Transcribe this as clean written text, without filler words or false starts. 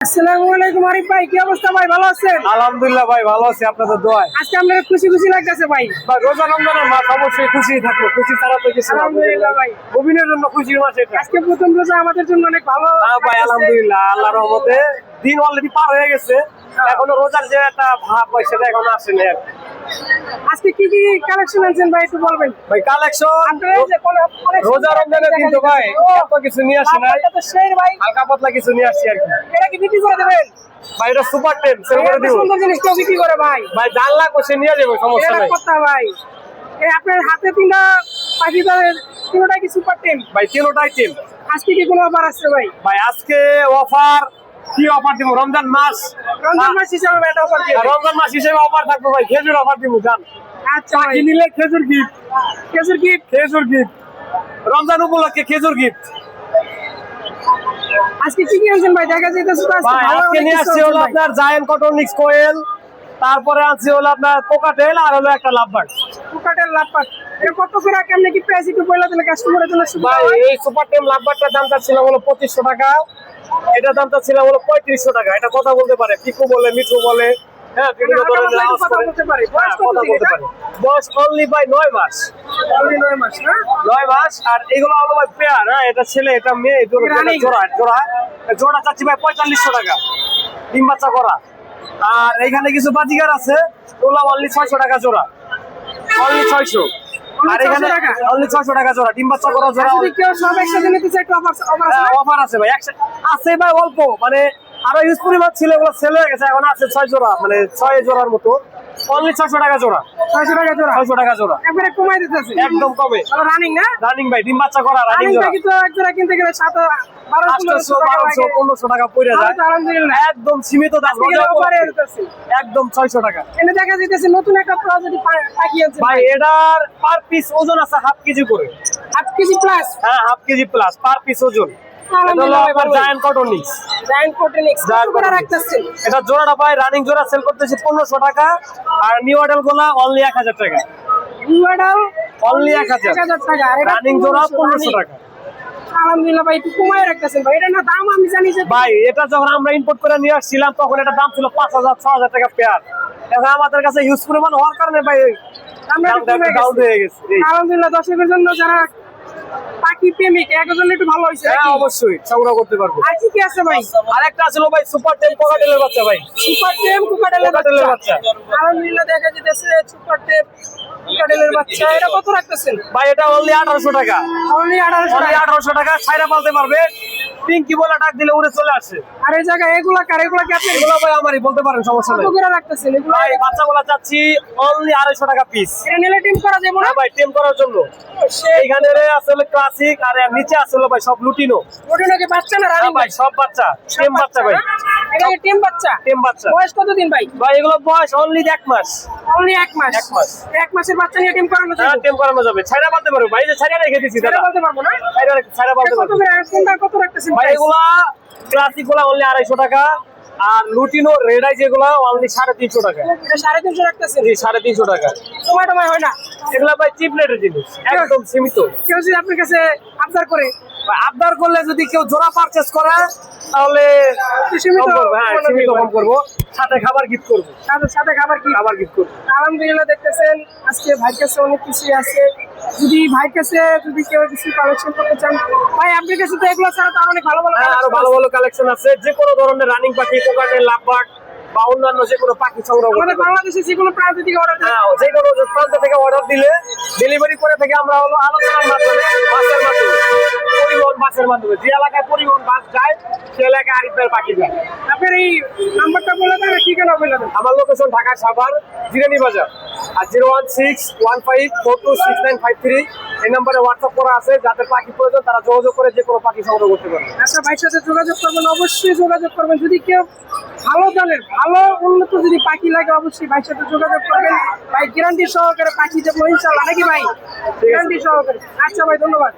আসসালামু আলাইকুম আরিফ ভাই, কি অবস্থা ভাই? ভালো আছেন? আলহামদুলিল্লাহ ভাই, ভালো আছি আপনাদের দোয়ায়। আজকে আপনার খুশি খুশি লাগতেছে ভাই? ভাই রোজা রমজানের মাস, অবশ্যই খুশি থাকবো। খুশি ছাড়া তো কিছু না। আলহামদুলিল্লাহ ভাই, মুমিনের জন্য খুশির মাস এটা। আজকে প্রথম রোজা আমাদের জন্য অনেক ভালো। হ্যাঁ ভাই, আলহামদুলিল্লাহ আল্লাহর রহমতে দিন অলরেডি পার হয়ে গেছে, এখনো রোজার যে একটা ভাব হয় সেটা এখনো আসেনি। আজকে কি কি কালেকশন আনছেন ভাই, একটু বলবেন? ভাই কালেকশন আপনারা এই যে collection রোজা রমজানের দিন তো ভাই এত কিছু নিয়ে আসি নাই, আপনারা তো সেই ভাই, হালকা পাতলা কিছু নিয়ে আসছি আর কি। এটা কি বিক্রি করে দেবেন? ভাই এটা সুপার টেন সেল করে দিব। সুন্দর জিনিস কেউ বিক্রি করে ভাই? ভাই জানলা কোষে নিয়ে যাবো, সমস্যা এটা নাই। কথা ভাই, এই আপনার হাতে তিনটা পাখি দাঁড়ের তিনটাই কি সুপার টেন? ভাই তিনটাই টেন। আজকে কি কোনো অফার আছে ভাই? ভাই আজকে অফার কি অফার দিব? রমজান মাস, রমজান মাস হিসাবে এটা অফার দিবেন? রমজান মাস হিসেবে অফার থাকবে ভাই। খেজুর অফার দিব, জান। আচ্ছা ভাই, পাখি নিলে খেজুর গিফট। খেজুর কি? খেজুর গিফট রমজান উপলক্ষে, খেজুর গিফট। আজকে কি কি আনছেন ভাই? দেখা যাইতেছে তো আজকে ভাই ভালো আজকে অনেক নিয়ে কিছু আসছি হলো আনছেন ভাই। আপনার জায়ান্ট কটন মিক্স কোয়েল, তারপরে আনছি হলো আপনার কোকাটেল, আর হলো একটা লাভবার্ড। কুকাটের লাপাত, এটা কত করে কেমনে কি প্রাইস একটু বলে দিলে কাস্টমারের জন্য সুবিধা ভাই হয়? এই সুপার টেম লাভবার্ডটার দামটা ছিল হলো 2500 টাকা, এটার দামটা ছিল হলো 3500 টাকা। এটা কথা বলতে পারে, পিকু বলে, মিঠু বলে, হ্যাঁ বিভিন্ন হালকা ধরনের পাতলা একটু আওয়াজ কথা করে। বলতে পারে। হ্যাঁ, বয়স কত কথা দিন বলতে এটা? পারে। বয়স অনলি ভাই 9 মাস। only 9 মাস না? 9 মাস। আর এগুলো হলো ভাই পেয়ার, হ্যাঁ এটা ছেলে এটা মেয়ে, এই জোড়া রানিং। জোড়া জোড়া জোড়া চাচ্ছি ভাই 4500 টাকা, ডিম বাচ্চা করা। আর এখানে কিছু বাজিগার আছে, ওগুলো অনলি 600 টাকা জোড়া, অনলি 600। আর Only এখানে 600 টাকা? অনলি 600 টাকা জোড়া, ডিম বাচ্চা করা জোড়া। আর যদি কেউ সব একসাথে নিতে চায় একটু অফার আছে না? অফার আছে ভাই, আছে ভাই অল্প, মানে আরো ইউজ পরিমাণ ছিল, ওগুলো সেল হয়ে গেছে। এখন আছে 6 জোড়া, মানে 6 জোড়ার মতো, অনলি 600 টাকা জোড়া। 600 টাকা জোড়া? 600 টাকা জোড়া, একবারে কমাই দিতেছে একদম কমে। রানিং না? রানিং ভাই, ডিম বাচ্চা করা রানিং রানিং জোড়া। কি তো এক জোড়া কিনতে গেলে 1200 টাকা লাগে। 1500 টাকা পড়ে যায়, আলহামদুলিল্লাহ একদম সীমিত দাম। আজকে রোজা অফারে উপলক্ষে দিতেছে। একদম 600 টাকা। এনে দেখা যাইতেছে নতুন একটা প্রজাতি পাখি আছে ভাই এটার পার পিস ওজন আছে হাফ কেজি করে। 8 কেজি প্লাস? হ্যাঁ half KG plus per piece ওজন। এটা হলো আলহামদুলিল্লাহ আপনার ভালো। Giant cotton mix. জায়ান্ট কোটেনিক্স কত করে রাখতেছেন? এটা জোড়াটা ভাই রানিং জোড়া সেল করতেছি 1500 টাকা, আর নিউ মডেল গুলা অনলি 1000 টাকা। মডেল অনলি 1000 টাকা, আর এটা রানিং জোড়া 1500 টাকা। আলহামদুলিল্লাহ ভাই, একটু কমায় রাখতেছেন ভাই। এটা না দাম আমি জানি যে ভাই এটা যখন আমরা ইম্পোর্ট করে নিয়ে আসছিলাম তখন এটা দাম ছিল 5000 6000 টাকা পেয়ার। এখন আমাদের কাছে ইউজ পরিমাণ হওয়ার কারণে ভাই আমরা একটু দামটা কমে ডাউন গেছে। হয়ে গেছে। এই। আলহামদুলিল্লাহ, দর্শকের জন্য যারা পাখি প্রেমিক এর জন্য একটু ভালো হয়েছে। হ্যাঁ অবশ্যই সংগ্রহ করতে পারবো। আর কি কি আছে ভাই? আরেকটা ছিল ভাই সুপার টেম কোকাটেলের বাচ্চা ভাই। সুপার টেম কুকাটেলের কোকাটেলের বাচ্চা। বাচ্চা। আলহামদুলিল্লাহ দেখা যাইতেছে সুপার টেম কুকাটেলের বাচ্চা। এটা কত রাখতেছেন? ভাই এটা অনলি 1800 টাকা, অনলি 1800 অনলি টাকা। 1800 টাকা। ছাইরা পালতে পারবে, পিঙ্কি বলে ডাক দিলে উড়ে চলে আসে। আর এই জায়গায় এগুলা কার? এগুলা কি আপনি এগুলো ভাই আমারই, বলতে পারেন, সমস্যা কত নাই। করে রাখতেছেন এগুলা? ভাই বাচ্চাগুলো চাচ্ছি অনলি 250 টাকা পিস। এটা নিলে টিম করা যাবে না? হ্যাঁ ভাই টেম করার জন্য। এইখানে আসলে ক্লাসিক, আর এর নিচে আসলে ভাই সব লুটিনো। ওটা নাকি বাচ্চা না হ্যাঁ রানিং ভাই সব বাচ্চা, টেম বাচ্চা ভাই, এটা কি টিম বাচ্চা? টেম বাচ্চা। বয়স কত দিন ভাই? ভাই এগুলো বয়স অনলি 1 মাস। অনলি 1 মাস? 1 মাস। 1 মাসের বাচ্চা নিয়ে টিম করানো হ্যাঁ যাবে? টেম করানো যাবে, ছাইরা পালতে পারবে ভাই। এই যে ছাইরা রেখে দিছি এটা দাদা, বলতে পারবো না? ছাইরা পালতে এটা কত পারবে। করে কোনটা কত রাখতেছেন ভাই price? এগুলা ক্লাসিক গুলা অনলি 250 টাকা, আর লুটিনো রেড আই যেগুলা অনলি 350 টাকা। এটা 350 রাখতেছেন? জি 350 টাকা। সময় টময় হয় না? এগুলা ভাই চিপ রেটের জিনিস, একদম সীমিত। কেউ যদি আপনার কাছে আবদার করে ভাই আবদার করলে যদি কেউ জোড়া পারচেজ করে তাহলে সীমিত কম করবো, হ্যাঁ মূল্য সীমিত দিবেন। কম করবো, সাথে খাবার গিফট করবো, তাদের সাথে খাবার কি? খাবার গিফট করবো। আলহামদুলিল্লাহ দেখতেছেন আজকে ভাইয়ের কাছে অনেক কিছু আছে। যদি ভাইয়ের কাছে যদি কেউ কিছু কালেকশন করতে চান, ভাই আপনার কাছে তো এগুলো ছাড়া তো আরো অনেক ভালো ভালো হ্যাঁ আরো collection ভালো আছে। ভালো কালেকশন আছে, যে কোনো ধরনের রানিং পাখি, কোকাটেল, লাভবার্ড বা অন্যান্য যে কোনো পাখি সংগ্রহ করতে আমাদের পারবেন। বাংলাদেশে যে কোনো প্রান্ত থেকে অর্ডার দেন। হ্যাঁ যে কোনো প্রান্ত থেকে অর্ডার দিলে ডেলিভারি করে থেকে আমরা হলো আলোচনার মাধ্যমে, বাসের মাধ্যমে যে এলাকায় পরিবহন বাস যায় সে এলাকায় আরিফ ভাইয়ের পাখি যায়। আপনার এই নাম্বারটা বলে দেন, ঠিকানা বলে দেন। আমার লোকেশন ঢাকা সাভার জিরানি বাজার, আর 01615426953 এই নম্বরে হোয়াটসঅ্যাপ করা আছে। যাদের পাখি প্রয়োজন তারা যোগাযোগ করে যে কোনো পাখি সংগ্রহ করতে পারবে। আচ্ছা ভাইয়ের সাথে যোগাযোগ করবেন, অবশ্যই যোগাযোগ করবেন। যদি কেউ ভালো জানেন, ভালো উন্নত যদি পাখি লাগে অবশ্যই ভাইয়ের সাথে যোগাযোগ করবেন। ভাই গ্যারান্টি সহকারে পাখি দেবো ইনশাল্লাহ, নাকি ভাই? গ্যারান্টি সহকারে। আচ্ছা ভাই, ধন্যবাদ।